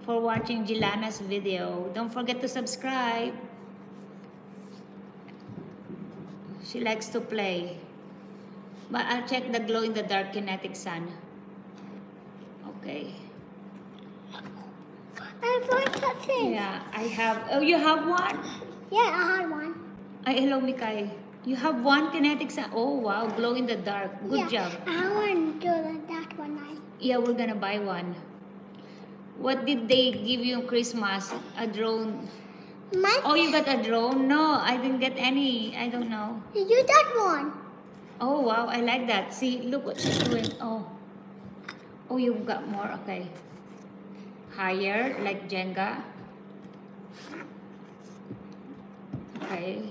for watching Jilana's video. Don't forget to subscribe. She likes to play. But I'll check the glow-in-the-dark kinetic sun. Okay. I forgot it. Yeah, I have... Oh, you have one? Yeah, I had one. Ay, hello, Mikay. You have one kinetic sun. Oh, wow. Glow-in-the-dark. Good job. I want to do that one night. Yeah, we're gonna buy one. What did they give you on Christmas? A drone? Oh, you got a drone? No, I didn't get any. I don't know. You got one. Oh, wow. I like that. See, look what she's doing. Oh. Oh, you've got more. Okay. Higher, like Jenga. Okay.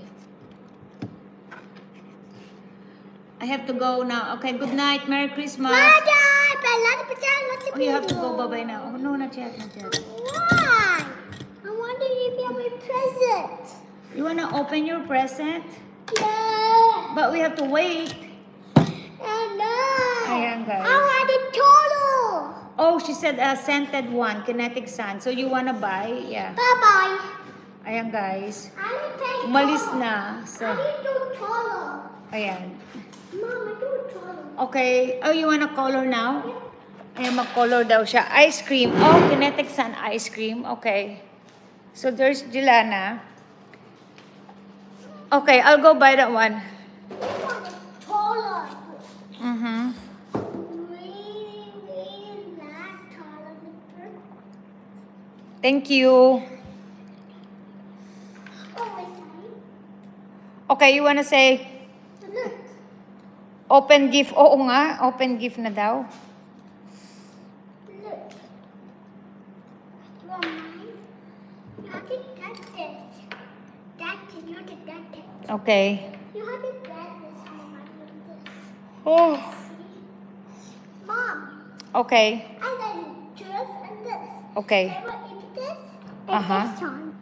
I have to go now. Okay, good night. Merry Christmas. Oh, you have to go. Bye-bye now. Oh, no, not yet. Not yet. Why? I want to give you my present. You want to open your present? Yeah. But we have to wait. No. Ayan, guys. I want it total. Oh, she said a scented one, kinetic sun. So you want to buy? Yeah. Bye-bye. Ayan, guys. I need to Umalis na. So, I need to total. ayan. Mom, I do total. Okay. Oh, you want to color now? Ayan, mag-color daw siya. Ice cream. Oh, kinetic sun ice cream. Okay. So, there's Jilana. Okay, I'll go buy that one. Total. Mm-hmm. Really not total. Thank you. Oh, my son. Okay, you wanna say Look. open gift? Oo nga, open gift na daw. Look. Mom, you have to get this. You have to get this. Okay. You have to get this, Mom. I do this. Oh. Mom, Okay. I got this and this. Okay. I will eat this and Uh-huh. this one.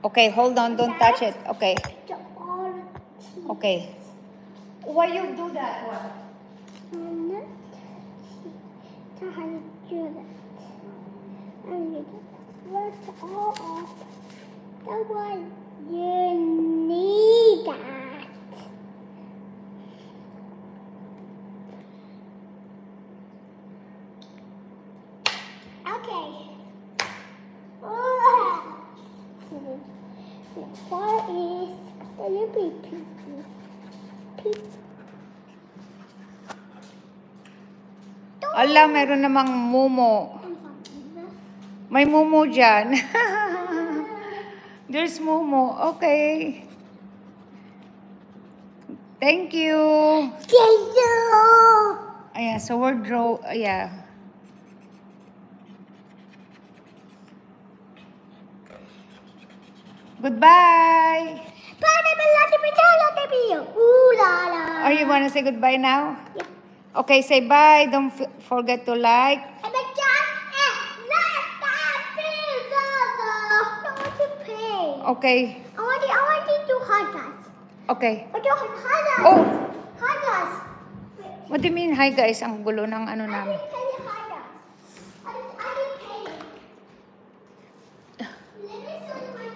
Okay, hold on. Don't touch it. Okay. The all teeth. Okay. Why you do that one? And that. So how you do that? And you work all off. The one you need that. Okay. What is the little pizza? Ala, meron namang mumo. May mumo dyan. There's mumo. Okay. Thank you. Ayan, so we're yeah. Goodbye. Or you want to say goodbye now? Yeah. Okay, say bye. Don't forget to like. Okay. I want you to hug us. Okay. I don't hug us. Oh, Hug us. what do you mean? Hi guys, ang gulo ng ano I namin. didn't pay you hug us. I didn't pay you. Let me show you my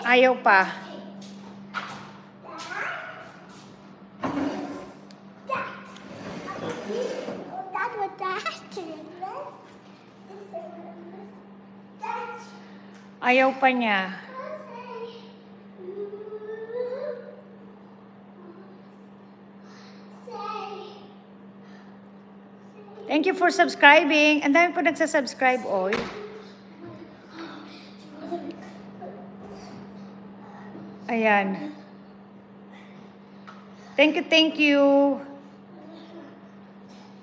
Ayaw pa. That was that. Ayaw pa niya. Thank you for subscribing. Ang dami po nagsasubscribe, oy. Ayan. Thank you, thank you.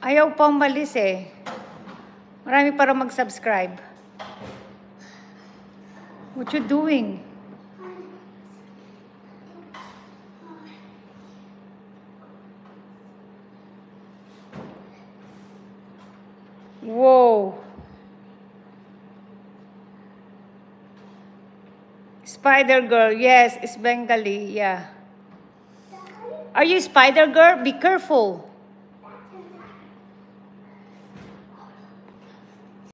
Ayaw pa umalis eh. Marami para mag-subscribe. What you doing? Whoa. Spider girl, yes, it's Bengali, yeah. Are you Spider girl? Be careful.